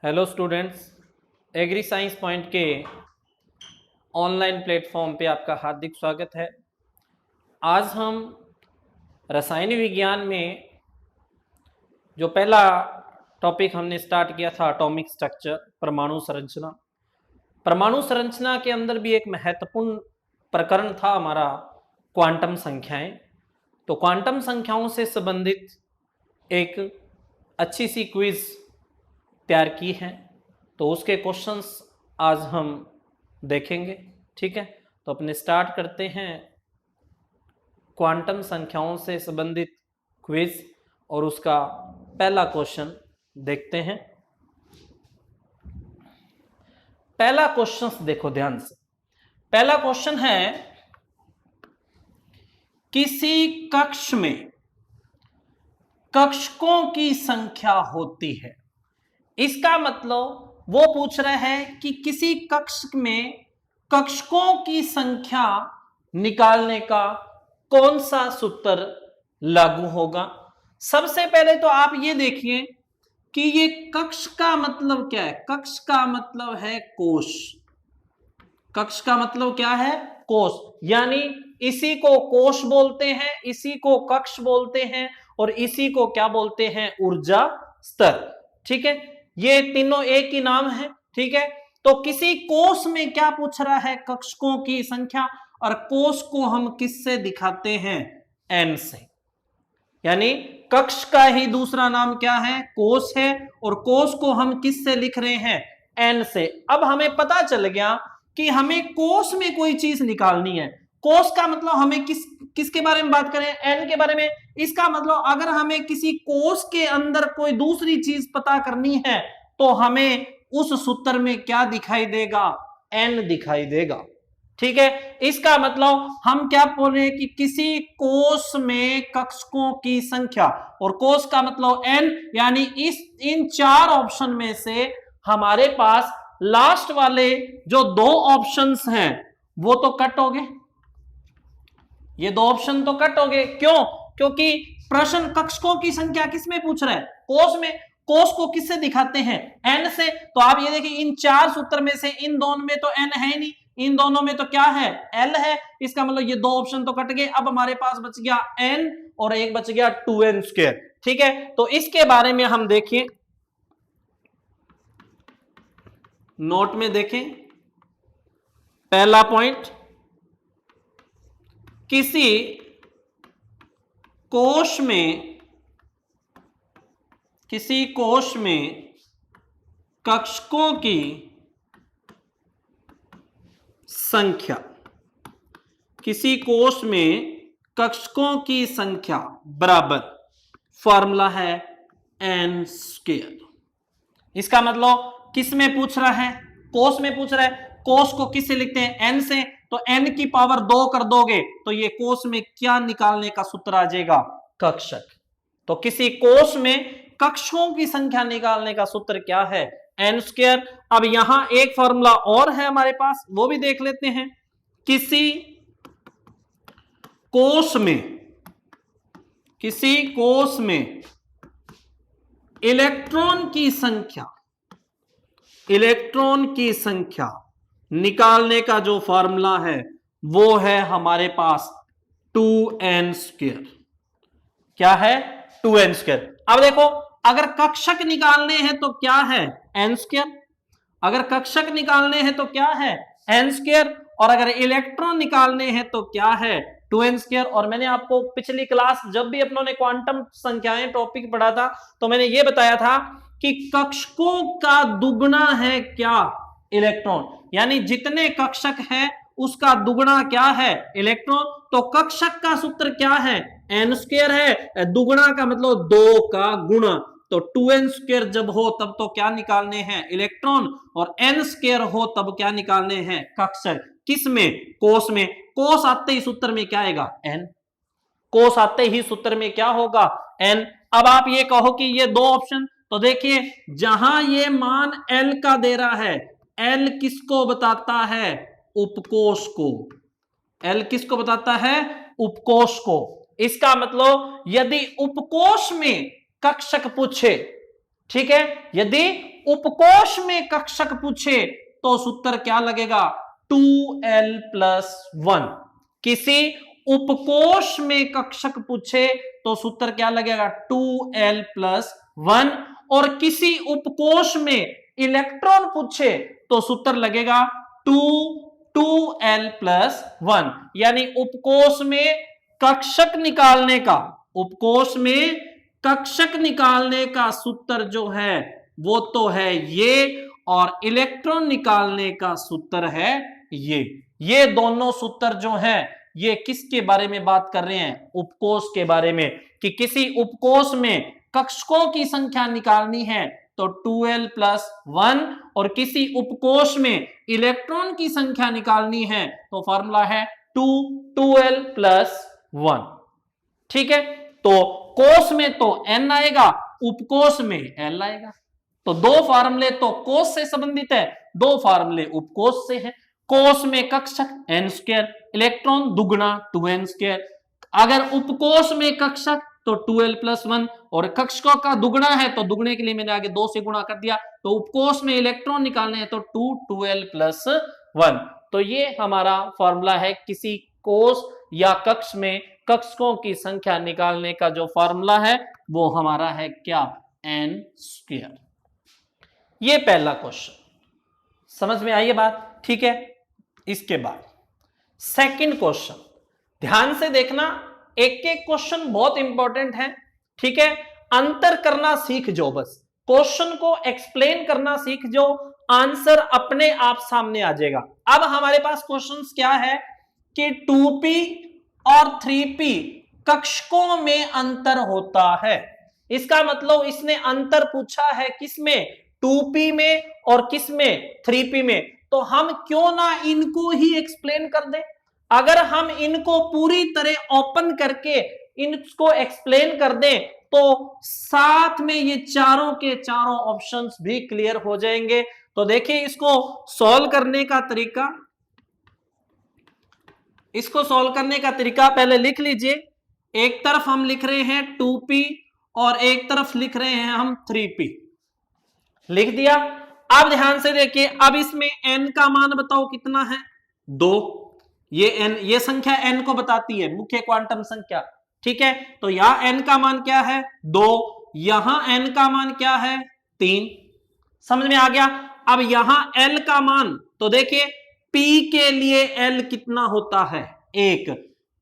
Hello students, agri science point के online platform पे आपका हार्दिक स्वागत है। आज हम रसायन विज्ञान में जो पहला टॉपिक हमने स्टार्ट किया था एटॉमिक स्ट्रक्चर, परमाणु संरचना। परमाणु संरचना के अंदर भी एक महत्वपूर्ण प्रकरण था हमारा क्वांटम संख्याएं। तो क्वांटम संख्याओं से संबंधित एक अच्छी सी क्विज तैयार की है, तो उसके क्वेश्चंस आज हम देखेंगे। ठीक है, तो अपने स्टार्ट करते हैं क्वांटम संख्याओं से संबंधित क्विज और उसका पहला क्वेश्चन देखते हैं। पहला क्वेश्चन देखो ध्यान से। पहला क्वेश्चन है, किसी कक्ष में कक्षकों की संख्या होती है। इसका मतलब वो पूछ रहे हैं कि किसी कक्ष में कक्षकों की संख्या निकालने का कौन सा सूत्र लागू होगा। सबसे पहले तो आप ये देखिए कि ये कक्ष का मतलब क्या है। कक्ष का मतलब है कोश। कक्ष का मतलब क्या है? कोश। यानी इसी को कोश बोलते हैं, इसी को कक्ष बोलते हैं और इसी को क्या बोलते हैं? ऊर्जा स्तर। ठीक है, ये तीनों एक ही नाम है। ठीक है, तो किसी कोश में क्या पूछ रहा है? कक्षकों की संख्या। और कोश को हम किससे दिखाते हैं? एन से। यानी कक्ष का ही दूसरा नाम क्या है? कोश है। और कोश को हम किससे लिख रहे हैं? एन से। अब हमें पता चल गया कि हमें कोश में कोई चीज निकालनी है। कोश का मतलब हमें किसके बारे में बात करें? एन के बारे में। इसका मतलब अगर हमें किसी कोश के अंदर कोई दूसरी चीज पता करनी है तो हमें उस सूत्र में क्या दिखाई देगा? एन दिखाई देगा। ठीक है, इसका मतलब हम क्या बोल रहे हैं कि किसी कोश में कक्षकों की संख्या, और कोश का मतलब एन। यानी इन चार ऑप्शन में से हमारे पास लास्ट वाले जो दो ऑप्शंस हैं वो तो कट हो गए। ये दो ऑप्शन तो कट हो गए। क्यों? क्योंकि प्रश्न कक्षकों की संख्या किसमें पूछ रहा है? कोश में। कोश को किससे दिखाते हैं? एन से। तो आप ये देखिए, इन चार सूत्र में से इन दोनों में तो एन है नहीं, इन दोनों में तो क्या है? एल है। इसका मतलब ये दो ऑप्शन तो कट गए। अब हमारे पास बच गया एन और एक बच गया 2n स्क्वायर। ठीक है, तो इसके बारे में हम देखिए, नोट में देखें। पहला पॉइंट, किसी कोश में कक्षकों की संख्या, किसी कोश में कक्षकों की संख्या बराबर, फॉर्मूला है एन स्क्वायर। इसका मतलब किस में पूछ रहा है? कोश में पूछ रहा है। कोश को किससे लिखते हैं? एन से। तो एन की पावर 2 कर दोगे तो ये कोश में क्या निकालने का सूत्र आ जाएगा? कक्षक। तो किसी कोश में कक्षकों की संख्या निकालने का सूत्र क्या है? N square. अब यहां एक फॉर्मूला और है हमारे पास, वो भी देख लेते हैं। किसी कोश में इलेक्ट्रॉन की संख्या निकालने का जो फॉर्मूला है वो है हमारे पास 2n स्क्वायर। क्या है? 2n square. अब देखो, अगर कक्षक निकालने हैं तो क्या है? n square. अगर कक्षक निकालने हैं तो क्या है? n square. और अगर इलेक्ट्रॉन निकालने हैं तो क्या है? 2n square. और मैंने आपको पिछली क्लास जब भी अपनों ने क्वांटम संख्याएं टॉपिक पढ़ा था तो मैंने ये बताया था कि कक्षकों का दुगना है क्या? इलेक्ट्रॉन। यानी जितने कक्षक है उसका दुगना क्या है? इलेक्ट्रॉन। तो कक्षक का सूत्र क्या है? एन स्क्वायर है। दुगना का मतलब 2 का गुणा। तो 2n स्क्वायर जब हो तब तो क्या निकालने हैं? इलेक्ट्रॉन। और n स्क्वायर हो तब क्या निकालने हैं? कक्षक। किस में? कोश में। कोश आते ही सूत्र में क्या आएगा? n। कोश आते ही सूत्र में क्या होगा? n। अब आप ये कहो कि ये दो ऑप्शन, तो देखिए जहां ये मान l का दे रहा है, l किसको बताता है? उपकोश को। l किसको बताता है? उपकोश को। इसका मतलब यदि उपकोश में कक्षक पूछे, ठीक है, यदि उपकोष में कक्षक पूछे तो सूत्र क्या लगेगा, 2l+1। किसी उपकोष में कक्षक पूछे तो सूत्र क्या लगेगा, 2l+1। और किसी उपकोष में इलेक्ट्रॉन पूछे तो सूत्र लगेगा 2l+1। यानी उपकोष में कक्षक निकालने का, उपकोष में कक्षक निकालने का सूत्र जो है वो तो है ये, और इलेक्ट्रॉन निकालने का सूत्र है ये दोनों सूत्र जो हैं ये किसके बारे में बात कर रहे हैं, उपकोष के बारे में, कि किसी उपकोष में कक्षकों की संख्या निकालनी है तो 2l+1, और किसी उपकोष में इलेक्ट्रॉन की संख्या निकालनी है तो फॉर्मूला है 2l+1। ठीक है, तो कोष में तो n आएगा, उपकोष में l आएगा। तो दो फार्मूले तो कोष से संबंधित है, दो फार्मूले उपकोष से हैं। कोष में कक्षक n², इलेक्ट्रॉन दुगुना 2n²। अगर उपकोष में कक्षक तो 2l+1, और कक्षकों का दुगुना है तो दुगने के लिए मैंने आगे 2 से गुणा कर दिया। तो उपकोष में इलेक्ट्रॉन निकालने हैं तो 2l+1। तो ये हमारा फॉर्मूला है किसी कोष या कक्ष में कक्षकों की संख्या निकालने का जो फॉर्मूला है वो हमारा है क्या, n²। ये पहला क्वेश्चन, समझ में आई ये बात, ठीक है। इसके बाद सेकंड क्वेश्चन, ध्यान से देखना, एक एक क्वेश्चन बहुत इंपॉर्टेंट है, ठीक है। अंतर करना सीख जाओ, बस क्वेश्चन को एक्सप्लेन करना सीख जाओ, आंसर अपने आप सामने आ जाएगा। अब हमारे पास क्वेश्चंस क्या है कि 2p और 3p कक्षकों में अंतर होता है। इसका मतलब इसने अंतर पूछा है किसमें, 2p में और किसमें, 3p में। तो हम क्यों ना इनको ही एक्सप्लेन कर दें। अगर हम इनको पूरी तरह ओपन करके इनको एक्सप्लेन कर दें तो साथ में ये चारों के चारों ऑप्शंस भी क्लियर हो जाएंगे। तो देखिए इसको सॉल्व करने का तरीका, इसको सॉल्व करने का तरीका पहले लिख लीजिए। एक तरफ हम लिख रहे हैं 2p और एक तरफ लिख रहे हैं हम 3p, लिख दिया। अब ध्यान से देखिए, अब इसमें n का मान बताओ कितना है, 2। ये n, ये संख्या n को बताती है, मुख्य क्वांटम संख्या, ठीक है। तो यहां n का मान क्या है, 2, यहां n का मान क्या है, 3। समझ में आ गया। अब यहां l का मान, तो देखिए p के लिए l कितना होता है, 1।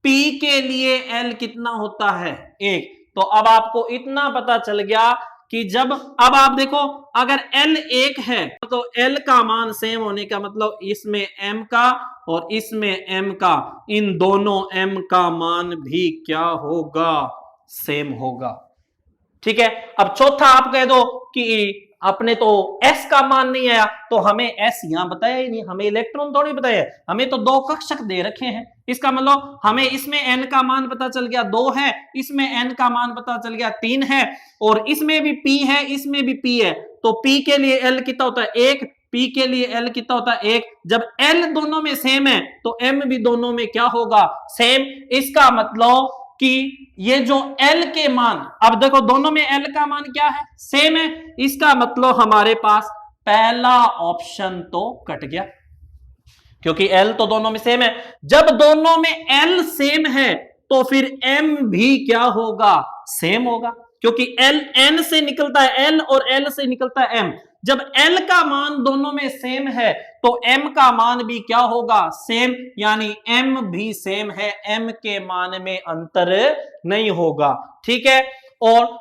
p के लिए l कितना होता है, 1। तो अब आपको इतना पता चल गया कि जब, अब आप देखो अगर l 1 है तो l का मान सेम होने का मतलब इसमें m का और इसमें m का, इन दोनों m का मान भी क्या होगा, सेम होगा, ठीक है। अब चौथा आप कह दो कि अपने तो s का मान नहीं आया, तो हमें s यहां बताया ही नहीं, हमें इलेक्ट्रॉन थोड़ी बताया, हमें तो 2 कक्षक दे रखे हैं। इसका मतलब हमें इसमें n का मान पता चल गया 2 है, इसमें n का मान पता चल गया 3 है, और इसमें भी p है, इसमें भी p है। तो p के लिए l कितना होता है, 1, p के लिए l कितना होता है, 1। जब l दोनों में सेम है तो m भी दोनों में क्या होगा, सेम। इसका मतलब कि ये जो l के मान, अब देखो दोनों में l का मान क्या है, सेम है। इसका मतलब हमारे पास पहला ऑप्शन तो कट गया, क्योंकि l तो दोनों में सेम है। जब दोनों में l सेम है तो फिर m भी क्या होगा, सेम होगा, क्योंकि l n से निकलता है l और l से निकलता है m। जब l का मान दोनों में सेम है तो m का मान भी क्या होगा, सेम, यानी m भी सेम है, m के मान में अंतर नहीं होगा, ठीक है। और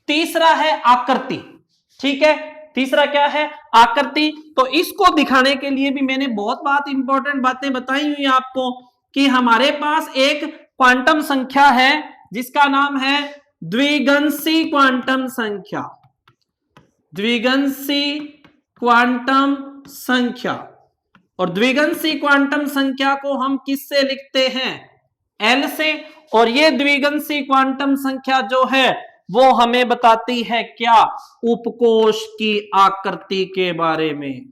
तीसरा है आकृति, ठीक है। तीसरा क्या है, आकृति। तो इसको दिखाने के लिए भी मैंने बहुत इंपॉर्टेंट बातें बताई हुई आपको कि हमारे पास एक क्वांटम संख्या है जिसका नाम है द्विगंशी क्वांटम संख्या, द्विगंशी क्वांटम संख्या। और द्विगंशी क्वांटम संख्या को हम किससे लिखते हैं, L से। और ये द्विगंशी क्वांटम संख्या जो है वो हमें बताती है क्या, उपकोष की आकृति के बारे में,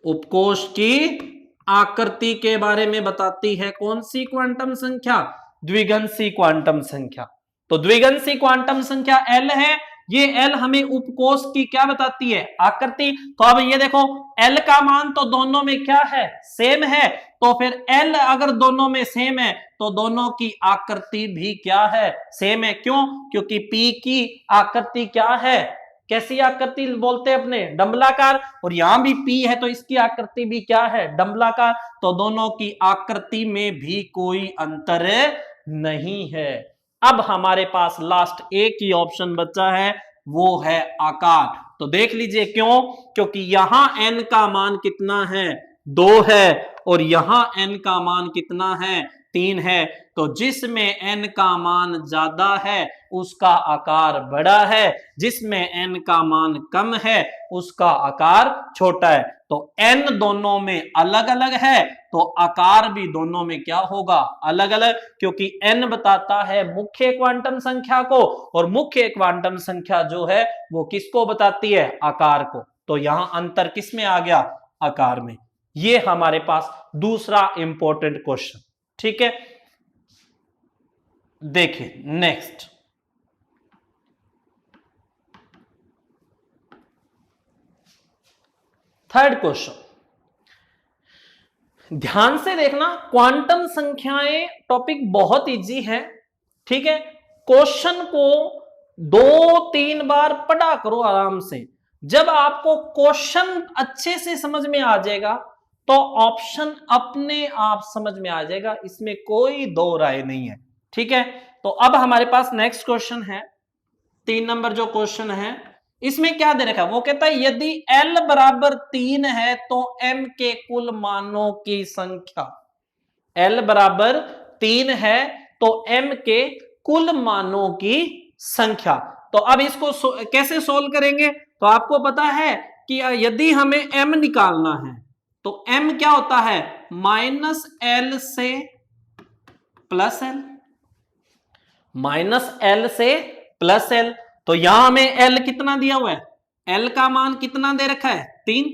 उपकोष की आकृति के बारे में बताती है। कौन सी क्वांटम संख्या, द्विगंशी क्वांटम संख्या। तो द्विगंशी क्वांटम संख्या L है, ये एल हमें उपकोष की क्या बताती है, आकृति। तो अब ये देखो एल का मान तो दोनों में क्या है, सेम है, तो फिर एल अगर दोनों में सेम है तो दोनों की आकृति भी क्या है, सेम है। क्यों, क्योंकि पी की आकृति क्या है, कैसी आकृति बोलते हैं अपने, डंबलाकार, और यहां भी पी है तो इसकी आकृति भी क्या है, डंबलाकार। तो दोनों की आकृति में भी कोई अंतर नहीं है। अब हमारे पास लास्ट एक ही ऑप्शन बचा है, वो है आकार। तो देख लीजिए क्यों, क्योंकि यहां n का मान कितना है, 2 है, और यहां n का मान कितना है, 3 है। तो जिसमें n का मान ज्यादा है उसका आकार बड़ा है, जिसमें n का मान कम है उसका आकार छोटा है। तो n दोनों में अलग अलग है तो आकार भी दोनों में क्या होगा, अलग अलग, क्योंकि n बताता है मुख्य क्वांटम संख्या को, और मुख्य क्वांटम संख्या जो है वो किसको बताती है, आकार को। तो यहां अंतर किस में आ गया, आकार में। ये हमारे पास दूसरा इंपॉर्टेंट क्वेश्चन, ठीक है। देखिए नेक्स्ट, थर्ड क्वेश्चन, ध्यान से देखना, क्वांटम संख्याएं टॉपिक बहुत इजी है, ठीक है। क्वेश्चन को 2-3 बार पढ़ा करो आराम से। जब आपको क्वेश्चन अच्छे से समझ में आ जाएगा तो ऑप्शन अपने आप समझ में आ जाएगा, इसमें कोई दो राय नहीं है, ठीक है। तो अब हमारे पास नेक्स्ट क्वेश्चन है, 3 नंबर जो क्वेश्चन है, इसमें क्या दे रखा है, वो कहता है यदि L बराबर 3 है तो M के कुल मानों की संख्या, L बराबर 3 है तो M के कुल मानों की संख्या। तो अब इसको कैसे सोल्व करेंगे, तो आपको पता है कि यदि हमें M निकालना है तो M क्या होता है, -L से +L, -L से +L। तो यहां हमें L कितना दिया हुआ है, L का मान कितना दे रखा है, 3,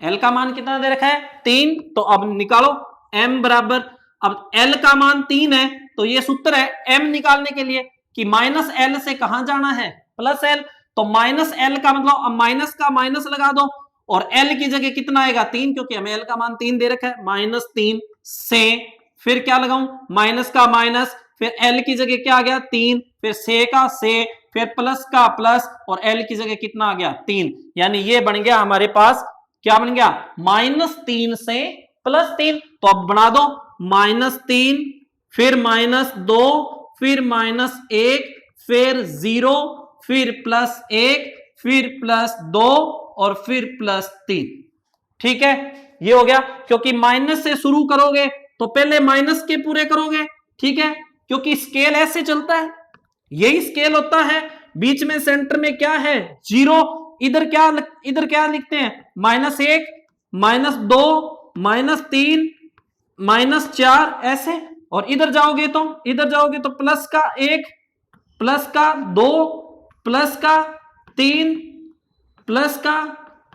L का मान कितना दे रखा है, 3। तो अब निकालो M बराबर, अब L का मान 3 है तो ये सूत्र है M निकालने के लिए कि -L से कहां जाना है, +L। तो -L का मतलब अब माइनस का माइनस लगा दो, और L की जगह कितना आएगा, 3, क्योंकि हमें L का मान 3 दे रखा है, -3 से, फिर क्या लगाऊं, माइनस का माइनस, फिर L की जगह क्या आ गया, 3, फिर से का से, फिर प्लस का प्लस, और L की जगह कितना आ गया, 3। यानी ये बन गया हमारे पास, क्या बन गया, -3 से +3। तो अब बना दो, -3, फिर -2, फिर -1, फिर 0, फिर +1, फिर +2, और फिर +3, ठीक है। ये हो गया, क्योंकि माइनस से शुरू करोगे तो पहले माइनस के पूरे करोगे, ठीक है, क्योंकि स्केल ऐसे चलता है, यही स्केल होता है। बीच में सेंटर में क्या है, 0, इधर क्या लिखते हैं, -1, -2, -3, -4, ऐसे। और इधर जाओगे तो प्लस का 1, प्लस का 2, प्लस का 3, प्लस का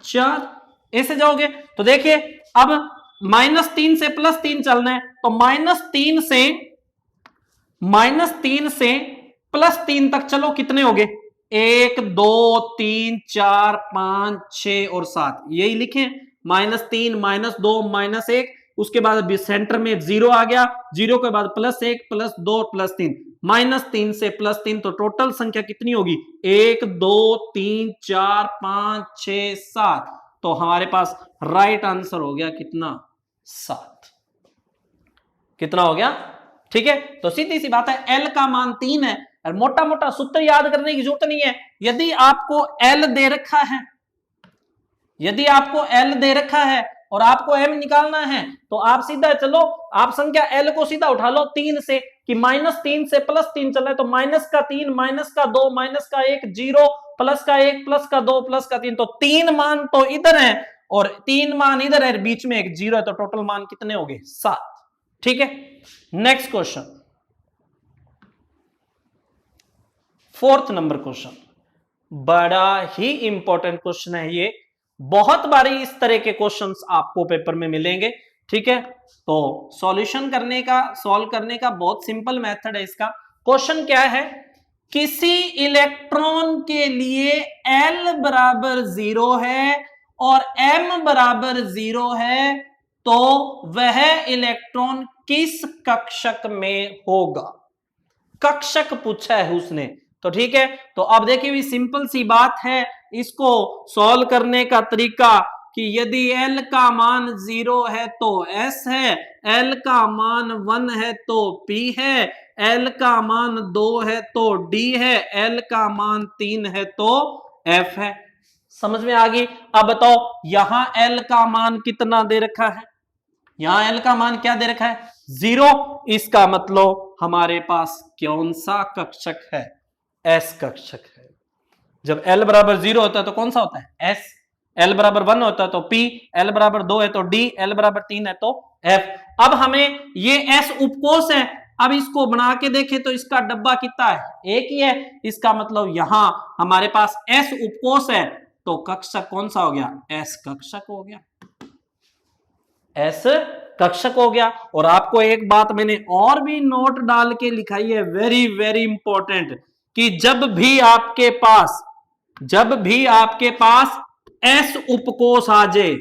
4, ऐसे जाओगे। तो देखिए अब -3 से +3 चलना है, तो -3 से +3 तक चलो, कितने हो गए, 1, 2, 3, 4, 5, 6 और 7, यही लिखे, -3, -2, -1, उसके बाद सेंटर में 0 आ गया, 0 के बाद +1, +2, +3, -3 से +3, तो टोटल संख्या कितनी होगी, 1, 2, 3, 4, 5, 6, 7। तो हमारे पास राइट आंसर हो गया कितना, 7। कितना हो गया, ठीक है। तो सीधी सी बात है, L का मान 3 है, और मोटा मोटा सूत्र याद करने की जरूरत नहीं है। यदि आपको L दे रखा है, यदि आपको L दे रखा है और आपको M निकालना है, तो आप सीधा चलो, आप संख्या L को सीधा उठा लो 3 से, कि -3 से +3 चल रहा है, तो -3, -2, -1, 0, +1, +2, +3, तो 3 मान तो इधर है और 3 मान इधर है, बीच में एक 0 है, तो टोटल मान कितने हो गए, 7, ठीक है। Next question, 4th number question, बड़ा ही इंपॉर्टेंट क्वेश्चन है ये, बहुत बारी इस तरह के क्वेश्चंस आपको पेपर में मिलेंगे, ठीक है। तो सॉल्यूशन करने का, सॉल्व करने का बहुत सिंपल मेथड है इसका। क्वेश्चन क्या है, किसी इलेक्ट्रॉन के लिए L बराबर 0 है और M बराबर 0 है तो वह इलेक्ट्रॉन किस कक्षक में होगा? कक्षक पूछा है उसने, तो ठीक है। तो अब देखिए भी सिंपल सी बात है, इसको सॉल्व करने का तरीका कि यदि L का मान 0 है तो S है, L का मान 1 है तो P है, L का मान 2 है तो D है, L का मान 3 है तो F है। समझ में आ गई? अब बताओ यहां L का मान कितना दे रखा है? यहां L का मान क्या दे रखा है? 0। इसका मतलब हमारे पास कौन सा कक्षक है? S कक्षक है। जब L बराबर 0 होता है तो कौन सा होता है? S। L बराबर 1 होता है तो P, L बराबर 2 है तो D, L बराबर 3 है तो F। अब हमें ये S उपकोष है, अब इसको बना के देखें तो इसका डब्बा कितना है? एक ही है। इसका मतलब यहां हमारे पास S उपकोष है तो कक्षक कौन सा हो गया? S कक्षक हो गया। S कक्षक हो गया। और आपको एक बात मैंने और भी नोट डाल के लिखाई है, वेरी वेरी इंपॉर्टेंट, कि जब भी आपके पास S उपकोष आ जाए,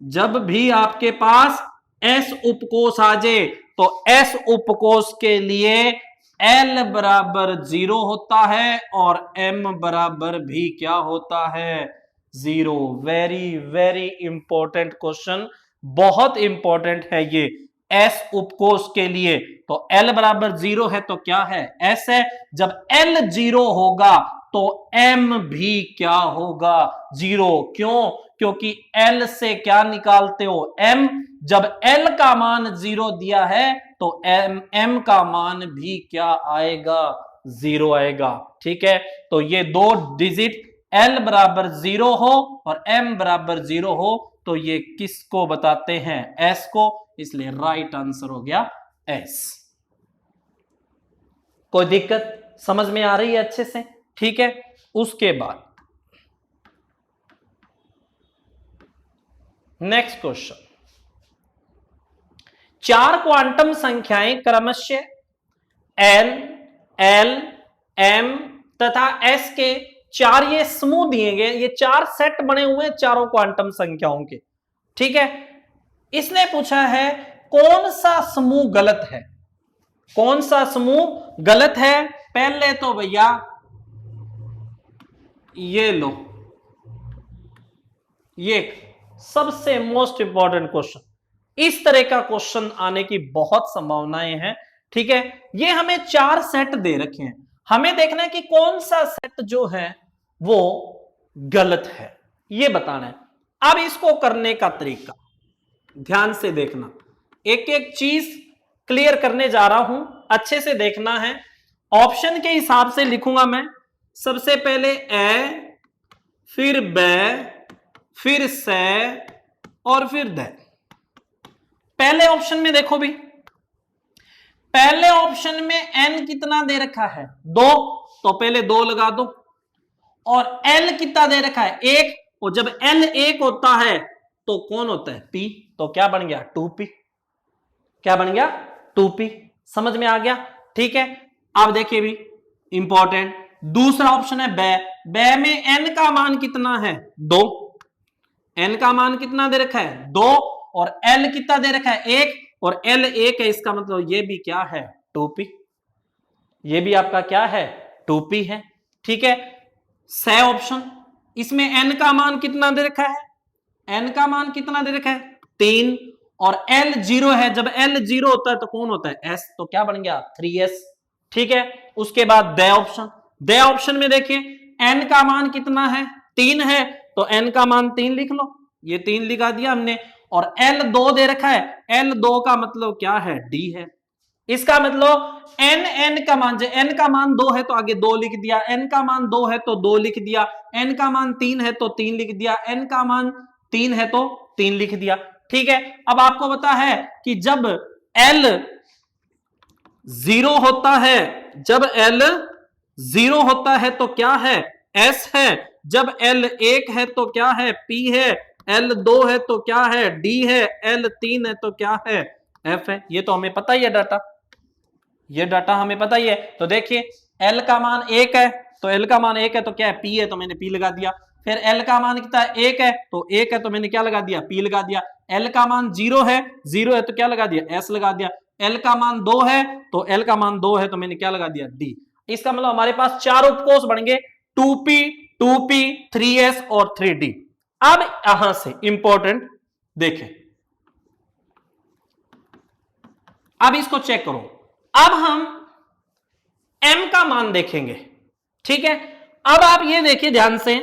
जब भी आपके पास S उपकोष आ जाए तो S उपकोष के लिए L बराबर 0 होता है और M बराबर भी क्या होता है? 0। वेरी वेरी इंपॉर्टेंट क्वेश्चन, बहुत इंपॉर्टेंट है ये। S उपकोष के लिए तो L बराबर 0 है तो क्या है? S है। जब L 0 होगा तो M भी क्या होगा? 0। क्यों? क्योंकि L से क्या निकालते हो? M। जब L का मान 0 दिया है तो M का मान भी क्या आएगा? 0 आएगा। ठीक है, तो ये दो डिजिट L बराबर 0 हो और M बराबर 0 हो तो ये किसको बताते हैं? S को। इसलिए राइट आंसर हो गया S। कोई दिक्कत समझ में आ रही है अच्छे से? ठीक है, उसके बाद नेक्स्ट क्वेश्चन, 4 क्वांटम संख्याएं क्रमशः N, L, M तथा S के 4 ये समूह दिए गए, ये 4 सेट बने हुए हैं चारों क्वांटम संख्याओं के। ठीक है, इसने पूछा है कौन सा समूह गलत है? कौन सा समूह गलत है? पहले तो भैया ये लो, ये सबसे मोस्ट इंपॉर्टेंट क्वेश्चन, इस तरह का क्वेश्चन आने की बहुत संभावनाएं हैं। ठीक है, ये हमें 4 सेट दे रखे हैं, हमें देखना है कि कौन सा सेट जो है वो गलत है, ये बताना है। अब इसको करने का तरीका ध्यान से देखना, एक एक चीज क्लियर करने जा रहा हूं, अच्छे से देखना है। ऑप्शन के हिसाब से लिखूंगा मैं, सबसे पहले ए, फिर ब, फिर से और फिर द। पहले ऑप्शन में देखो भी, पहले ऑप्शन में n कितना दे रखा है? 2, तो पहले 2 लगा दो। और l कितना दे रखा है? 1, और जब l 1 होता है तो कौन होता है? p, तो क्या बन गया? 2p। क्या बन गया? 2p। समझ में आ गया? ठीक है, अब देखिए भी इंपॉर्टेंट, दूसरा ऑप्शन है ब। ब में n का मान कितना है? 2। n का मान कितना दे रखा है? 2, और l कितना दे रखा है? 1, और l 1 है, इसका मतलब ये भी क्या है? 2p। ये भी आपका क्या है? 2p है। ठीक है, स ऑप्शन, इसमें n का मान कितना दे रखा है? n का मान कितना दे रखा है? 3, और l 0 है, जब l 0 होता है तो कौन होता है? s, तो क्या बन गया? 3s। ठीक है, उसके बाद द ऑप्शन, द ऑप्शन में देखिए n का मान कितना है? 3 है, तो n का मान 3 लिख लो, ये 3 लिखा दिया हमने। और l 2 दे रखा है, l 2 का मतलब क्या है? d है। इसका मतलब n का मान, n का मान 2 है तो आगे 2 लिख दिया, n का मान 2 है तो 2 लिख दिया, n का मान 3 है तो 3 लिख दिया, n का मान 3 है तो 3 लिख दिया। ठीक है, अब आपको पता है कि जब l 0 होता है, जब l 0 होता है तो क्या है? s है। जब l 1 है तो क्या है? p है। l 2 है तो क्या है? d है। l 3 है तो क्या है? f है। ये तो हमें पता ही है डाटा, ये डाटा हमें पता ही है। तो देखिए L का मान 1 है तो L का मान 1 है तो क्या है, P है तो मैंने P लगा दिया। फिर L का मान कितना है, 1 है तो 1 है तो मैंने क्या लगा दिया, P लगा दिया। L का मान 0 है तो क्या लगा दिया, S लगा दिया। L का मान 2 है तो L का मान 2 है तो मैंने क्या लगा दिया, D। इसका मतलब हमारे पास 4 उपकोष बन गए, 2p 2p 3s और 3d। अब यहां से इंपॉर्टेंट देखें, अब इसको चेक करो। अब हम m का मान देखेंगे, ठीक है। अब आप ये देखिए ध्यान से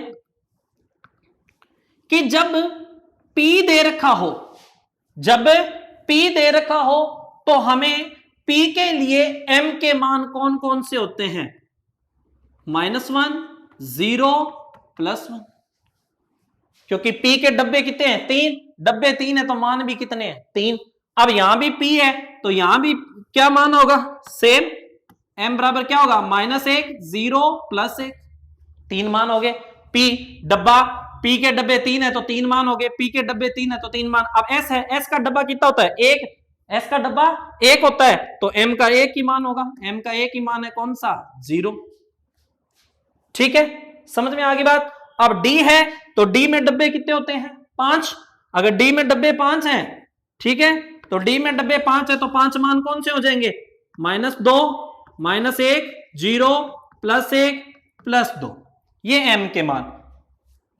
कि जब p दे रखा हो, जब p दे रखा हो तो हमें p के लिए m के मान कौन कौन से होते हैं, -1 0 +1, क्योंकि p के डब्बे कितने हैं, 3 डब्बे 3 है तो मान भी कितने हैं, 3। अब यहां भी p है तो यहां भी क्या मान होगा, सेम, m बराबर क्या होगा, -1 0 +1, 3 मान हो गए। p डब्बा, p के डब्बे 3 है तो 3 मान हो गए, p के डब्बे 3 है तो 3 मान। अब s है, s का डब्बा कितना होता है, 1, s का डब्बा 1 होता है तो m का 1 ही मान होगा, m का 1 ही मान है कौन सा, 0। ठीक है, समझ में आ गई बात। अब d है तो d में डब्बे कितने होते हैं, 5। अगर d में डब्बे 5 हैं, ठीक है, तो d में डब्बे 5 है तो 5 मान कौन से हो जाएंगे, -2 -1 0 +1 +2, ये m के मान।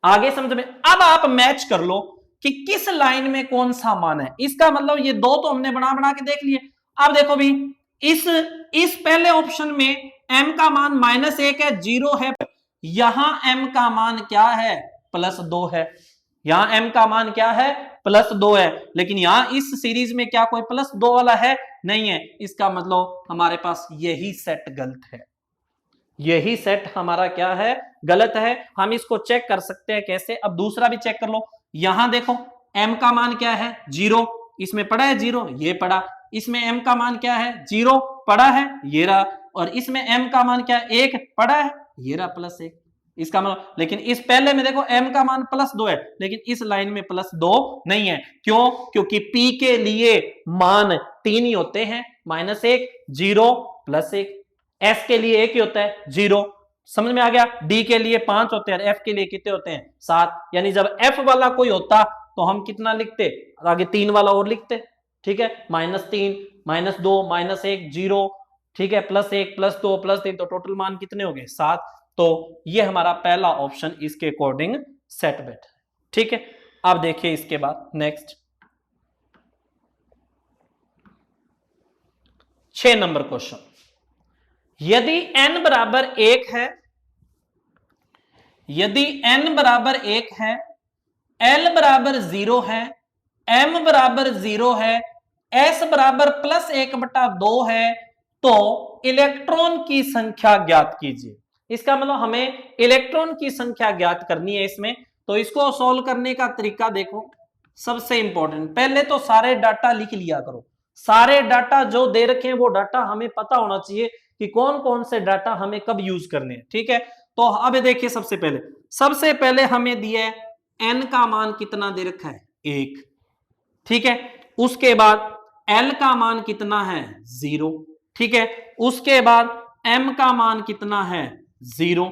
आगे समझ में। अब आप मैच कर लो कि किस लाइन में कौन सा मान है। इसका मतलब ये दो तो हमने बना बना के देख लिए। अब देखो भी, इस पहले ऑप्शन में m का मान -1 है, 0 है, यहां m का मान क्या है, +2 है। यहां m का मान क्या है, +2 है, लेकिन यहां इस सीरीज में क्या कोई +2 वाला है, नहीं है। इसका मतलब हमारे पास यही सेट गलत है, यही सेट हमारा क्या है, गलत है। हम इसको चेक कर सकते हैं कैसे, अब दूसरा भी चेक कर लो। यहां देखो m का मान क्या है, 0, इसमें पड़ा है 0, ये पड़ा। इसमें m का मान क्या है, 0 पड़ा है, ये रहा। और इसमें m का मान क्या है, 1 पड़ा है, ये रहा +1। इसका मतलब, लेकिन इस पहले में देखो m का मान +2 है, लेकिन इस लाइन में +2 नहीं है। क्यों, क्योंकि p के लिए मान 3 ही होते हैं, -1 0 +1। s के लिए 1 ही होता है, 0। समझ में आ गया। d के लिए 5 होते हैं, f के लिए कितने होते हैं, 7। यानी जब f वाला कोई होता तो हम कितना लिखते, आगे 3 वाला और लिखते, ठीक है, -3 -2 -1 0, ठीक है, +1 +2 +3, तो टोटल मान कितने हो गए, 7। तो ये हमारा पहला ऑप्शन इसके अकॉर्डिंग सेट बैठ, ठीक है। अब देखिए इसके बाद नेक्स्ट 6 नंबर क्वेश्चन। यदि n बराबर 1 है, यदि n बराबर 1 है, l बराबर 0 है, m बराबर 0 है, s बराबर +1/2 है, तो इलेक्ट्रॉन की संख्या ज्ञात कीजिए। इसका मतलब हमें इलेक्ट्रॉन की संख्या ज्ञात करनी है इसमें। तो इसको सॉल्व करने का तरीका देखो, सबसे इंपॉर्टेंट, पहले तो सारे डाटा लिख लिया करो। सारे डाटा जो दे रखे हैं वो डाटा हमें पता होना चाहिए कि कौन कौन से डाटा हमें कब यूज करने हैं, ठीक है। तो अब देखिए, सबसे पहले हमें दिया है n का मान कितना दे रखा है, 1, ठीक है। उसके बाद l का मान कितना है, 0, ठीक है। उसके बाद m का मान कितना है, 0,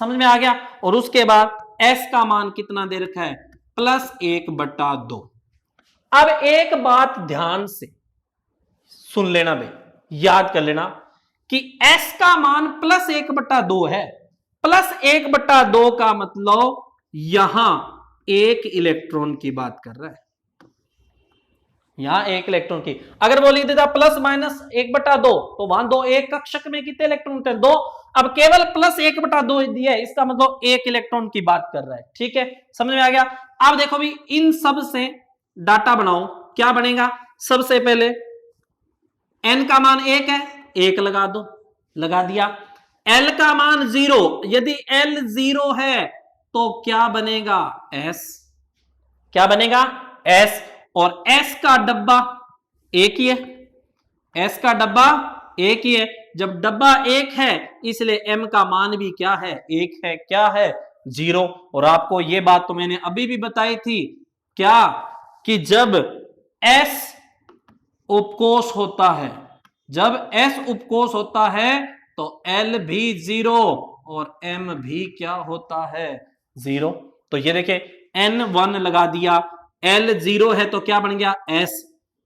समझ में आ गया। और उसके बाद s का मान कितना दे रखा है, +1/2। अब एक बात ध्यान से सुन लेना भाई, याद कर लेना कि s का मान +1/2 है। +1/2 का मतलब यहां 1 इलेक्ट्रॉन की बात कर रहा है, यहां 1 इलेक्ट्रॉन की। अगर वो लिख देता +-1/2 तो वहां 2, एक कक्षक में कितने इलेक्ट्रॉन होते हैं, 2। अब केवल +1/2 दिया है, इसका मतलब 1 इलेक्ट्रॉन की बात कर रहा है, ठीक है, समझ में आ गया। अब देखो भी, इन सब से डाटा बनाओ, क्या बनेगा। सबसे पहले n का मान 1 है, 1 लगा दो, लगा दिया। l का मान 0, यदि l 0 है तो क्या बनेगा, s, क्या बनेगा, s। और s का डब्बा 1 ही है, s का डब्बा 1 ही है। जब डब्बा 1 है इसलिए m का मान भी क्या है, 1 है, क्या है, 0। और आपको ये बात तो मैंने अभी भी बताई थी, क्या, कि जब s उपकोष होता है, जब s उपकोष होता है तो L भी 0 और M भी क्या होता है 0। तो ये देखे N 1 लगा दिया, L 0 है तो क्या बन गया S,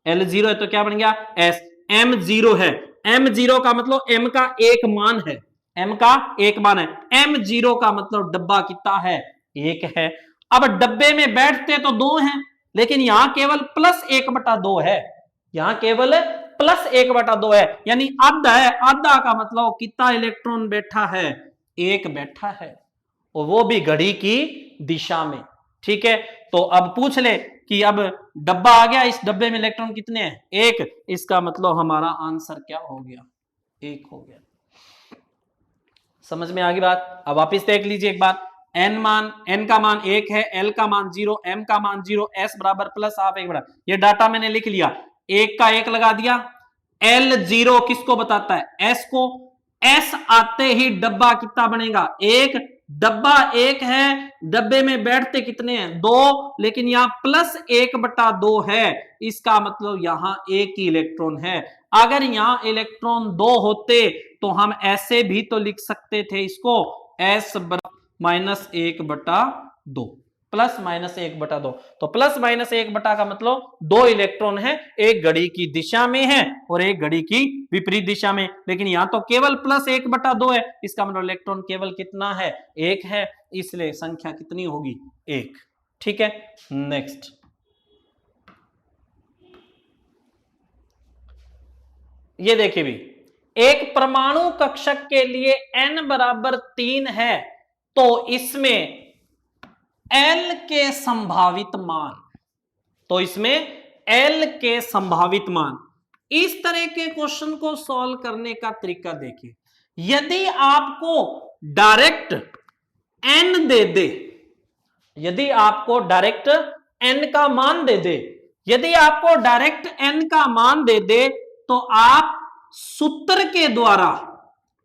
L 0 है तो क्या बन गया S, M 0 है, M 0 का मतलब M का एक मान है, M का एक मान है, M 0 का मतलब डब्बा कितना है एक है। अब डब्बे में बैठते तो 2 हैं, लेकिन यहां केवल +1/2 है, यहां केवल +1/2 है, यानी आधा है, आधा का मतलब कितना इलेक्ट्रॉन बैठा है एक बैठा है, और वो भी घड़ी की दिशा में। ठीक है, तो अब पूछ ले कि अब डब्बा आ गया, इस डब्बे में इलेक्ट्रॉन कितने हैं एक, इसका मतलब हमारा आंसर क्या हो गया एक हो गया। समझ में आ गई बात। अब वापिस देख लीजिए एक बार, n का मान 1 है, l का मान 0, m का मान 0, s बराबर +1 बराबर, ये डाटा मैंने लिख लिया, 1 का 1 लगा दिया। l 0 किसको बताता है s को, s आते ही डब्बा कितना बनेगा एक, डब्बा एक है, डब्बे में बैठते कितने हैं 2, लेकिन यहां +1/2 है, इसका मतलब यहां एक ही इलेक्ट्रॉन है। अगर यहां इलेक्ट्रॉन 2 होते तो हम ऐसे भी तो लिख सकते थे इसको s -1/2, +-1/2, तो +-1/2 का मतलब 2 इलेक्ट्रॉन है, एक घड़ी की दिशा में है और एक घड़ी की विपरीत दिशा में, लेकिन यहां तो केवल +1/2 है, इसका मतलब इलेक्ट्रॉन केवल कितना है एक है, इसलिए संख्या कितनी होगी एक। ठीक है, नेक्स्ट ये देखिए भी, एक परमाणु कक्षक के लिए n बराबर 3 है, तो इसमें L के संभावित मान, तो इसमें L के संभावित मान, इस तरह के क्वेश्चन को सॉल्व करने का तरीका देखिए। यदि आपको डायरेक्ट n दे दे, यदि आपको डायरेक्ट n का मान दे दे, यदि आपको डायरेक्ट n का मान दे दे, तो आप सूत्र के द्वारा,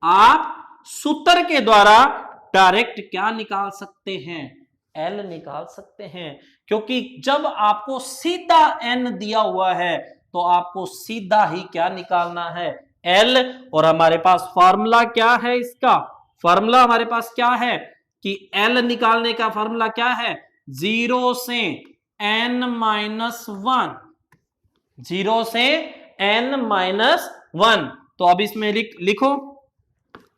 आप सूत्र के द्वारा डायरेक्ट क्या निकाल सकते हैं L निकाल सकते हैं, क्योंकि जब आपको सीधा n दिया हुआ है तो आपको सीधा ही क्या निकालना है L। और हमारे पास फार्मूला क्या है, इसका फार्मूला हमारे पास क्या है कि L निकालने का फार्मूला क्या है 0 से n-1, 0 से n-1। तो अब इसमें लिखो,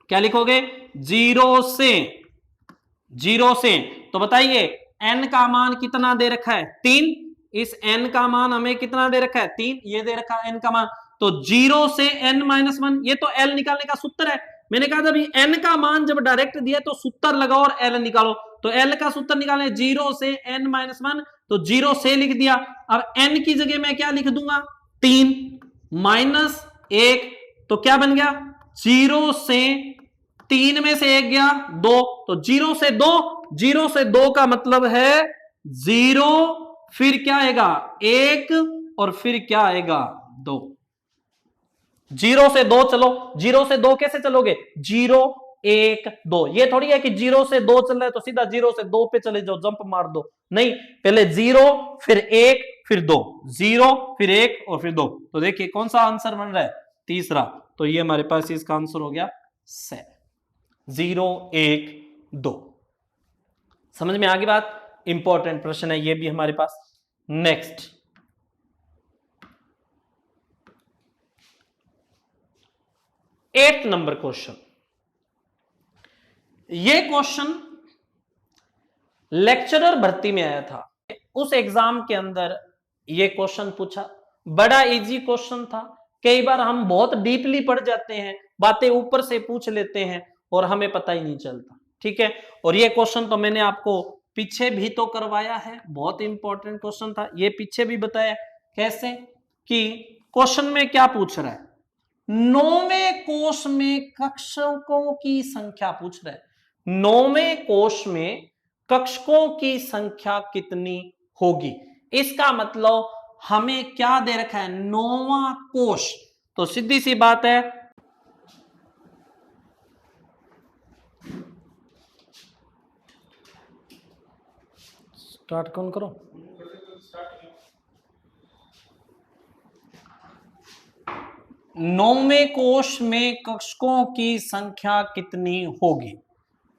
क्या लिखोगे 0 से, तो बताइए n का मान कितना दे रखा है 3, इस n का मान हमें कितना दे रखा है 3, ये दे रखा है n का मान, तो 0 से n-1, ये तो L निकालने का सूत्र है। मैंने कहा था अभी n का मान जब डायरेक्ट दिया तो सूत्र लगाओ और L निकालो, तो L का सूत्र निकालने 0 से n-1, तो 0 से लिख दिया। अब n की जगह मैं क्या लिख दूंगा 3 -1, तो क्या बन गया 0 से 3 में से 1 गया 2, तो 0 से 2, 0 से 2 का मतलब है 0, फिर क्या आएगा 1 और फिर क्या आएगा 2, 0 से 2 चलो, 0 से 2 कैसे चलोगे 0 1 2, ये थोड़ी है कि 0 से 2 चल रहा है तो सीधा 0 से 2 पे चले जाओ जंप मार दो, नहीं, पहले 0 फिर 1 फिर 2, 0 फिर 1 और फिर 2, तो देखिए कौन सा आंसर बन रहा है तीसरा, तो ये हमारे पास इसका आंसर हो गया 7, 0 1 2। समझ में आ गई बात, इंपॉर्टेंट प्रश्न है ये भी हमारे पास। नेक्स्ट 8 नंबर क्वेश्चन, ये क्वेश्चन लेक्चरर भर्ती में आया था, उस एग्जाम के अंदर ये क्वेश्चन पूछा, बड़ा इजी क्वेश्चन था, कई बार हम बहुत डीपली पढ़ जाते हैं, बातें ऊपर से पूछ लेते हैं और हमें पता ही नहीं चलता। ठीक है, और ये क्वेश्चन तो मैंने आपको पीछे भी तो करवाया है, बहुत इंपॉर्टेंट क्वेश्चन था, ये पीछे भी बताया कैसे कि क्वेश्चन में क्या पूछ रहा है 9वें कोष में कक्षकों की संख्या पूछ रहा है, 9वें कोष में कक्षकों की संख्या कितनी होगी, इसका मतलब हमें क्या दे रखा है 9वां कोष, तो सीधी सी बात है स्टार्ट कौन करो, 9वें कोश में कक्षकों की संख्या कितनी होगी।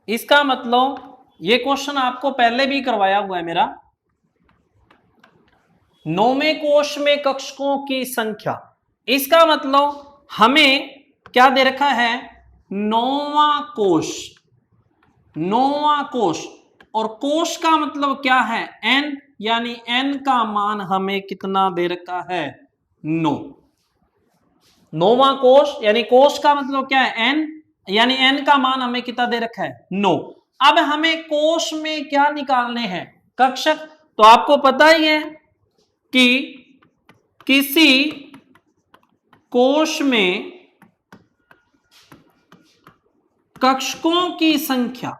इसका मतलब ये क्वेश्चन आपको पहले भी करवाया हुआ है मेरा। 9वें कोश में कक्षकों की संख्या, इसका मतलब हमें क्या दे रखा है, 9वां कोश। 9वां कोश, और कोश का मतलब क्या है, n, यानी n का मान हमें कितना दे रखा है, 9। 9वां कोश यानी कोश का मतलब क्या है, n, यानी n का मान हमें कितना दे रखा है, 9। अब हमें कोश में क्या निकालने हैं, कक्षक। तो आपको पता ही है कि किसी कोश में कक्षकों की संख्या,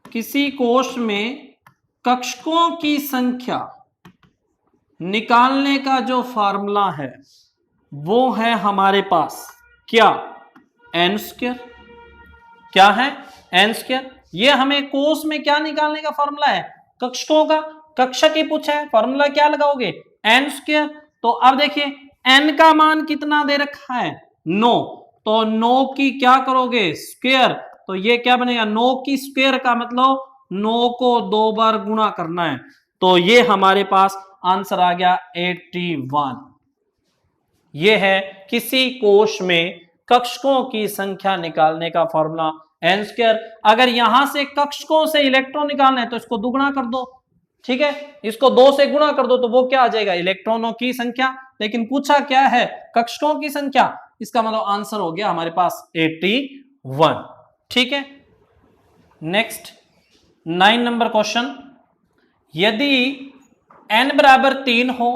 किसी कोश में कक्षकों की संख्या निकालने का जो फार्मूला है वो है हमारे पास क्या, n स्क्वायर। क्या है, n स्क्वायर। ये हमें कोस में क्या निकालने का फॉर्मूला है, कक्षकों का। कक्षक ही पूछा है, फॉर्मूला क्या लगाओगे, n स्क्वायर। तो अब देखिए n का मान कितना दे रखा है, 9, तो 9 की क्या करोगे, स्क्वायर। तो ये क्या बनेगा, 9 की स्क्वायर का मतलब 9 को 2 बार गुणा करना है। तो ये हमारे पास आंसर आ गया 81। ये है किसी कोश में कक्षकों की संख्या निकालने का फॉर्मूला n स्क्वायर। अगर यहां से कक्षकों से इलेक्ट्रॉन निकालना है तो इसको दुगुना कर दो, ठीक है, इसको 2 से गुणा कर दो तो वो क्या आ जाएगा, इलेक्ट्रॉनों की संख्या। लेकिन पूछा क्या है, कक्षकों की संख्या, इसका मतलब आंसर हो गया हमारे पास 81। ठीक है, नेक्स्ट 9 नंबर क्वेश्चन। यदि n बराबर 3 हो,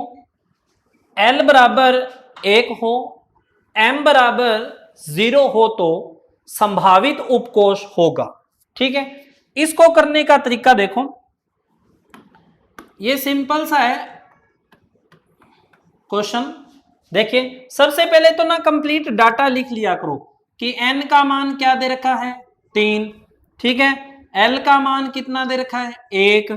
l बराबर 1 हो, m बराबर 0 हो तो संभावित उपकोष होगा। ठीक है, इसको करने का तरीका देखो, ये सिंपल सा है क्वेश्चन। देखिए सबसे पहले तो ना कंप्लीट डाटा लिख लिया करो कि n का मान क्या दे रखा है, 3। ठीक है, l का मान कितना दे रखा है, 1।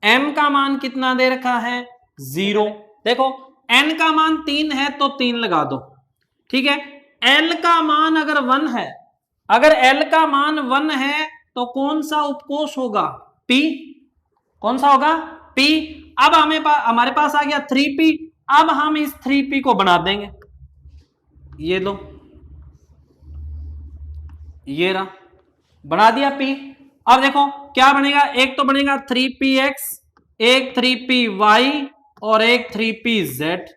m का मान कितना दे रखा है, 0। देखो n का मान 3 है तो 3 लगा दो। ठीक है, l का मान अगर 1 है, अगर l का मान 1 है तो कौन सा उपकोष होगा, p। कौन सा होगा, p। अब हमारे पास आ गया 3p। अब हम इस 3p को बना देंगे, ये लो, ये रहा, बना दिया p। अब देखो क्या बनेगा, एक तो बनेगा 3px, एक 3py और एक 3pz,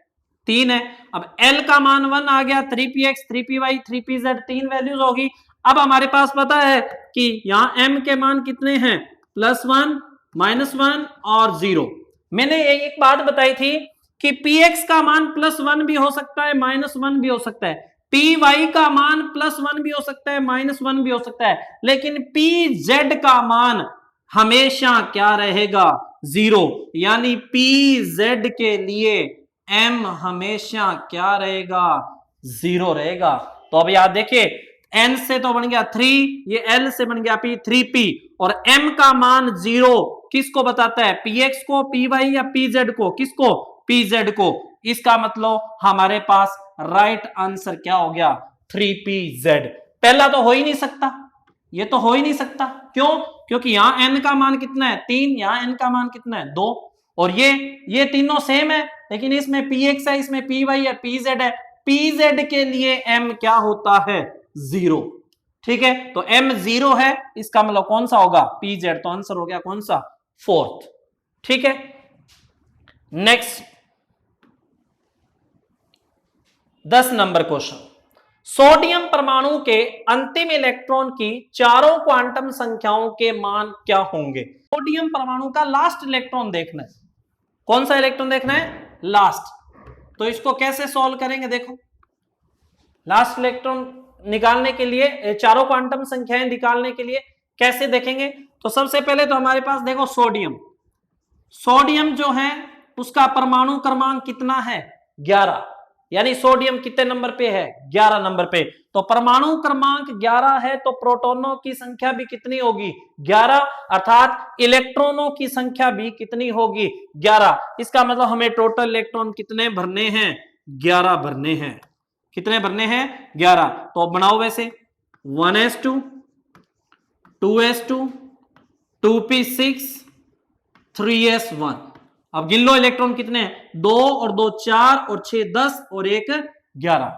3 है। अब l का मान 1 आ गया, 3px 3py 3pz 3 वैल्यूज होगी। अब हमारे पास पता है कि यहां m के मान कितने हैं, +1 -1 और 0। मैंने एक बात बताई थी कि px का मान +1 भी हो सकता है, -1 भी हो सकता है, py का मान +1 भी हो सकता है, -1 भी हो सकता है, लेकिन pz का मान हमेशा क्या रहेगा, 0। यानी pz के लिए m हमेशा क्या रहेगा, 0 रहेगा। तो अब याद देखिए, n से तो बन गया 3, ये l से बन गया p, 3p, और m का मान 0 किसको बताता है, px को, py या pz को, किसको, pz को। इसका मतलब हमारे पास राइट आंसर क्या हो गया, 3pz। पहला तो हो ही नहीं सकता, ये तो हो ही नहीं सकता, क्यों, क्योंकि यहां n का मान कितना है, 3, यहां n का मान कितना है, 2, और ये तीनों सेम है, लेकिन इसमें px है, इसमें py है, pz है। pz के लिए m क्या होता है, 0। ठीक है, तो m 0 है, इसका मतलब कौन सा होगा, pz। तो आंसर हो गया कौन सा, 4th। ठीक है, नेक्स्ट 10 नंबर क्वेश्चन। सोडियम परमाणु के अंतिम इलेक्ट्रॉन की चारों क्वांटम संख्याओं के मान क्या होंगे। सोडियम परमाणु का लास्ट इलेक्ट्रॉन देखना है, कौन सा इलेक्ट्रॉन देखना है, लास्ट। तो इसको कैसे सॉल्व करेंगे, देखो लास्ट इलेक्ट्रॉन निकालने के लिए, चारों क्वांटम संख्याएं निकालने के लिए कैसे देखेंगे। तो सबसे पहले तो हमारे पास देखो सोडियम, सोडियम जो है उसका परमाणु क्रमांक कितना है, 11। यानी सोडियम कितने नंबर पे है, 11 नंबर पे। तो परमाणु क्रमांक 11 है तो प्रोटॉनों की संख्या भी कितनी होगी, 11, अर्थात इलेक्ट्रॉनों की संख्या भी कितनी होगी, 11। इसका मतलब हमें टोटल इलेक्ट्रॉन कितने भरने हैं, 11 भरने हैं। कितने भरने हैं? 11। तो अब बनाओ वैसे 1s2 2s2 2p6 3s1। अब गिन लो इलेक्ट्रॉन कितने हैं, 2 और 2 4 और 6 10 और 1 11।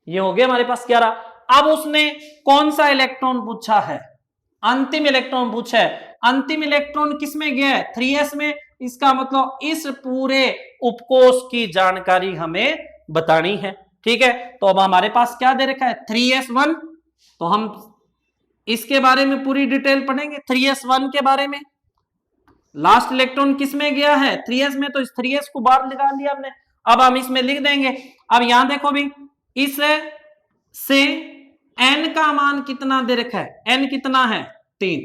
ये हो गया हमारे पास 11। अब उसने कौन सा इलेक्ट्रॉन पूछा है? अंतिम इलेक्ट्रॉन पूछा है। अंतिम इलेक्ट्रॉन किस में गया है? 3s में। इसका मतलब इस पूरे उपकोष की जानकारी हमें बतानी है। ठीक है, तो अब हमारे पास क्या दे रखा है? 3s1। तो हम इसके बारे में पूरी डिटेल पढ़ेंगे 3s1 के बारे में। लास्ट इलेक्ट्रॉन किस में गया है? 3s में। तो इस 3s को बाहर निकाल दिया हमने। अब हम इसमें लिख देंगे। अब यहां देखो भी, इस से n का मान कितना दे रखा है? n कितना है? 3।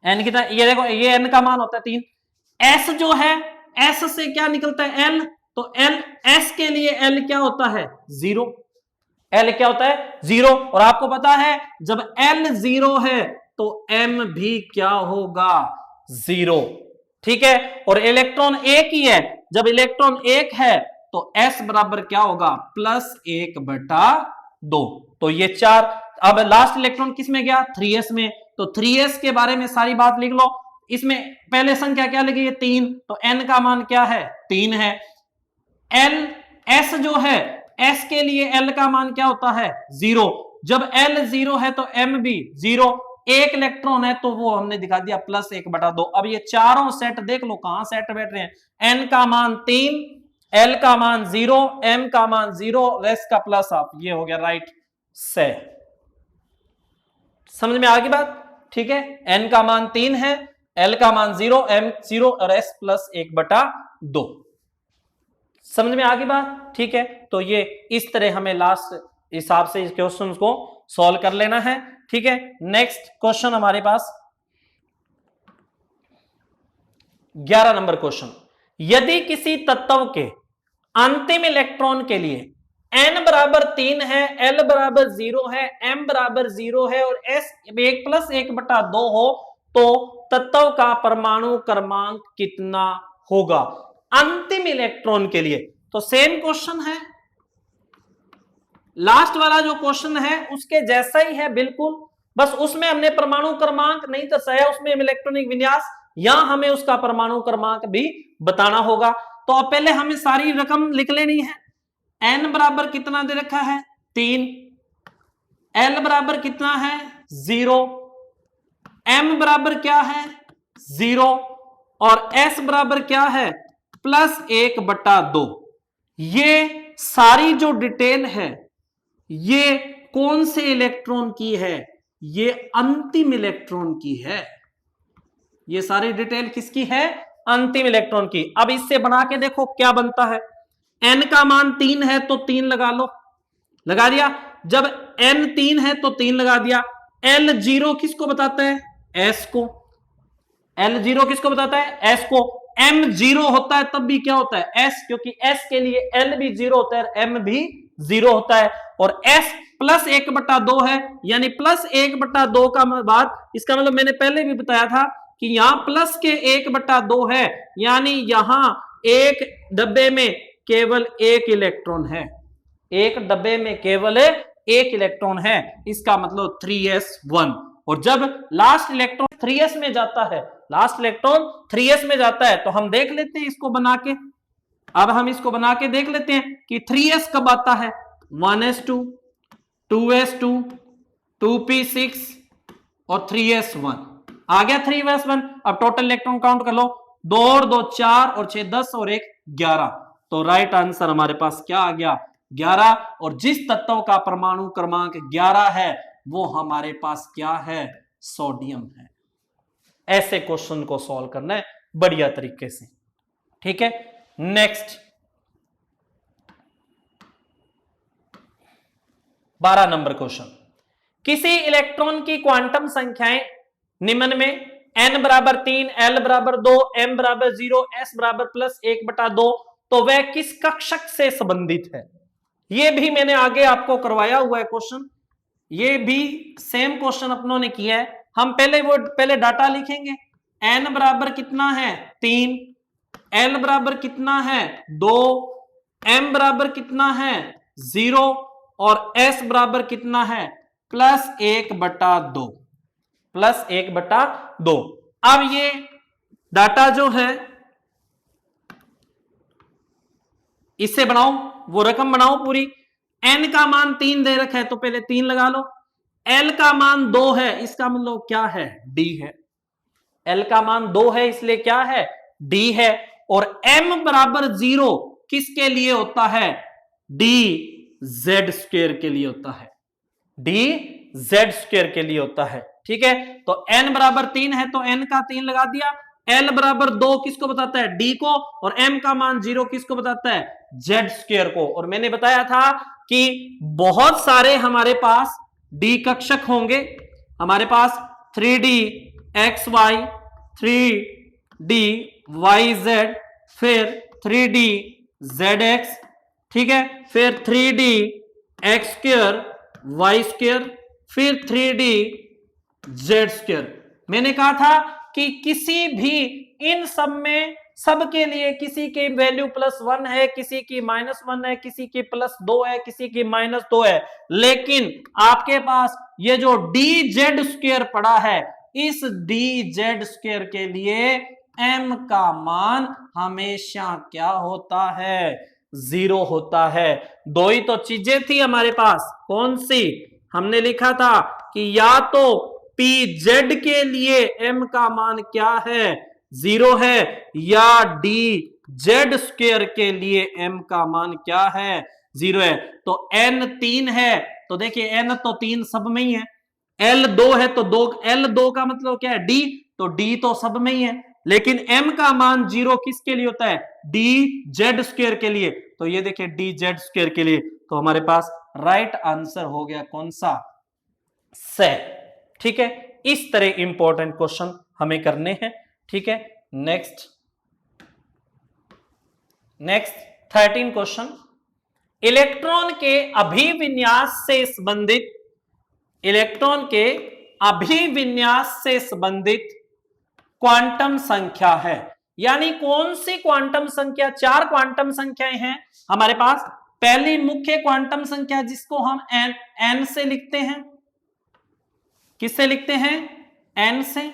n कितना? ये देखो, ये n का मान होता है 3। s जो है, s से क्या निकलता है? l। तो l, s के लिए l क्या होता है? 0। l क्या होता है? 0। और आपको पता है जब l 0 है तो m भी क्या होगा? 0। ठीक है, और इलेक्ट्रॉन एक ही है। जब इलेक्ट्रॉन एक है तो s बराबर क्या होगा? +1/2। तो ये 4। अब लास्ट इलेक्ट्रॉन किस में गया? 3s में। तो 3s के बारे में सारी बात लिख लो। इसमें पहले संख्या क्या लिखी है? 3। तो n का मान क्या है? 3 है। l, s जो है, s के लिए l का मान क्या होता है? 0। जब l 0 है तो m भी 0। एक इलेक्ट्रॉन है तो वो हमने दिखा दिया +1/2। अब ये चारों सेट देख लो कहां सेट बैठ रहे हैं। n का मान 3, l का मान 0, m का मान 0, रेस्ट का प्लस आप। ये हो गया राइट से। समझ में आ गई बात? ठीक है, n का मान 3 है, l का मान 0, m 0 और s +1/2। समझ में आ गई बात? ठीक है, तो ये इस तरह हमें लास्ट हिसाब से इस क्वेश्चन को सॉल्व कर लेना है। ठीक है, नेक्स्ट क्वेश्चन हमारे पास 11 नंबर क्वेश्चन। यदि किसी तत्व के अंतिम इलेक्ट्रॉन के लिए n बराबर 3 है, l बराबर 0 है, m बराबर 0 है और s 1 +1/2 हो तो तत्व का परमाणु क्रमांक कितना होगा अंतिम इलेक्ट्रॉन के लिए? तो सेम क्वेश्चन है, लास्ट वाला जो क्वेश्चन है उसके जैसा ही है बिल्कुल। बस उसमें हमने परमाणु क्रमांक नहीं दर्शाया, उसमें इलेक्ट्रॉनिक विन्यास, यहां हमें उसका परमाणु क्रमांक भी बताना होगा। तो अब पहले हमें सारी रकम लिख लेनी है। n बराबर कितना दे रखा है? 3। l बराबर कितना है? 0। m बराबर क्या है? 0। और s बराबर क्या है? +1/2। ये सारी जो डिटेल है ये कौन से इलेक्ट्रॉन की है? ये अंतिम इलेक्ट्रॉन की है। ये सारी डिटेल किसकी है? अंतिम इलेक्ट्रॉन की। अब इससे बना के देखो क्या बनता है। n का मान 3 है तो 3 लगा लो, लगा दिया। जब n 3 है तो 3 लगा दिया। l0 किसको बताता है? s को। l0 किसको बताता है? s को। m0 होता है तब भी क्या होता है? s, क्योंकि s के लिए l भी 0 होता है, m भी 0 होता है। और s +1/2 है, यानी +1/2 का बाद, इसका मतलब मैंने पहले भी बताया था कि यहां प्लस के 1/2 है, यानी यहां एक डब्बे में केवल एक इलेक्ट्रॉन है। एक डब्बे में केवल एक इलेक्ट्रॉन है, इसका मतलब 3s1। और जब लास्ट इलेक्ट्रॉन 3s में जाता है, लास्ट इलेक्ट्रॉन 3s में जाता है, तो हम देख लेते हैं इसको बना के। अब हम इसको बना के देख लेते हैं कि 3s कब आता है। 1s2 2s2 2p6 और 3s1 आ गया। 3s1। अब टोटल इलेक्ट्रॉन काउंट कर लो, 2 और 2 4 और 6 10 और 1 11। तो राइट आंसर हमारे पास क्या आ गया? 11। और जिस तत्व का परमाणु क्रमांक 11 है वो हमारे पास क्या है? सोडियम है। ऐसे क्वेश्चन को सॉल्व करना है बढ़िया तरीके से। ठीक है, नेक्स्ट 12 नंबर क्वेश्चन। किसी इलेक्ट्रॉन की क्वांटम संख्याएं निम्न में n बराबर 3, l बराबर 2, m बराबर 0, s बराबर +1/2, तो वह किस कक्षक से संबंधित है? यह भी मैंने आगे आपको करवाया हुआ है क्वेश्चन। ये भी सेम क्वेश्चन अपनों ने किया है। हम पहले डाटा लिखेंगे। n बराबर कितना है? 3, l बराबर कितना है? 2, m बराबर कितना है 0 और s बराबर कितना है +1/2, +1/2। अब ये डाटा जो है इससे बनाओ, वो रकम बनाओ पूरी। n का मान 3 दे रखा है तो पहले 3 लगा लो। l का मान 2 है, इसका मतलब क्या है d है। l का मान 2 है इसलिए क्या है d है। और m बराबर 0 किसके लिए होता है dz² के लिए होता है, dz² के लिए होता है। ठीक है, तो n बराबर 3 है तो n का 3 लगा दिया। l बराबर 2 किसको बताता है d को, और m का मान 0 किसको बताता है z² को। और मैंने बताया था कि बहुत सारे हमारे पास d कक्षक होंगे, हमारे पास 3d xy, 3d yz, फिर 3d zx, ठीक है, फिर 3d x², y², फिर 3d z²। मैंने कहा था कि किसी भी इन सब में सबके लिए किसी की वैल्यू +1 है, किसी की -1 है, किसी की +2 है, किसी की -2 है, लेकिन आपके पास ये जो dz² पड़ा है, इस dz² के लिए m का मान हमेशा क्या होता है 0 होता है। दो ही तो चीजें थी हमारे पास, कौन सी, हमने लिखा था कि या तो pz के लिए m का मान क्या है 0 है, या dz² के लिए m का मान क्या है 0 है। तो n 3 है तो देखिए n तो 3 सब में ही है, l 2 है तो l2 का मतलब क्या है d, तो d तो सब में ही है, लेकिन m का मान 0 किसके लिए होता है dz² के लिए। तो ये देखिए dz² के लिए, तो हमारे पास राइट आंसर हो गया कौन सा से। ठीक है, इस तरह इंपॉर्टेंट क्वेश्चन हमें करने हैं। ठीक है, नेक्स्ट 13 क्वेश्चन, इलेक्ट्रॉन के अभिविन्यास से संबंधित, इलेक्ट्रॉन के अभिविन्यास से संबंधित क्वांटम संख्या है। यानी कौन सी क्वांटम संख्या, 4 क्वांटम संख्याएं हैं हमारे पास। पहली मुख्य क्वांटम संख्या जिसको हम n से लिखते हैं, किससे लिखते हैं n से,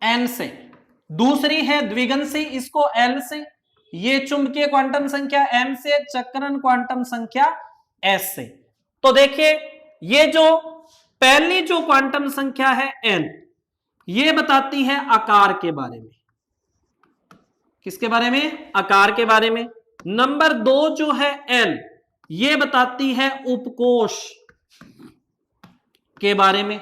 n से। दूसरी है द्विगंशी, इसको l से। ये चुंबकीय क्वांटम संख्या m से, चक्रण क्वांटम संख्या s से। तो देखिए ये जो पहली जो क्वांटम संख्या है n, ये बताती है आकार के बारे में। किसके बारे में, आकार के बारे में। नंबर 2 जो है l, ये बताती है उपकोष के बारे में।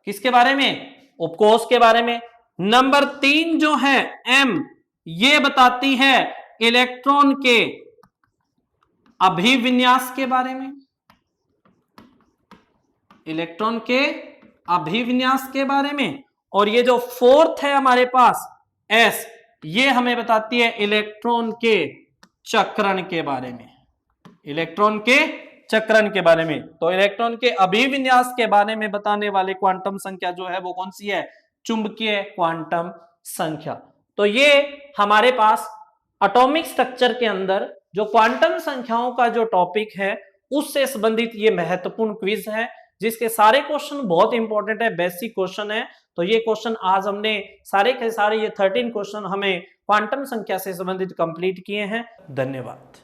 किसके बारे में, उपकोष के बारे में। नंबर 3 जो है m, ये बताती है इलेक्ट्रॉन के अभिविन्यास के बारे में, इलेक्ट्रॉन के अभिविन्यास के बारे में। और ये जो 4th है हमारे पास s, ये हमें बताती है इलेक्ट्रॉन के चक्रण के बारे में, इलेक्ट्रॉन के चक्रण के बारे में। तो इलेक्ट्रॉन के अभिविन्यास के बारे में बताने वाले क्वांटम संख्या जो है वो कौन सी है, चुंबकीय क्वांटम संख्या। तो ये हमारे पास एटॉमिक स्ट्रक्चर के अंदर जो क्वांटम संख्याओं का जो टॉपिक है उससे संबंधित ये महत्वपूर्ण क्विज है, जिसके सारे क्वेश्चन बहुत इंपॉर्टेंट है, बेसिक क्वेश्चन है। तो ये क्वेश्चन आज हमने सारे के सारे ये 13 क्वेश्चन हमें क्वांटम संख्या से संबंधित कंप्लीट किए हैं। धन्यवाद।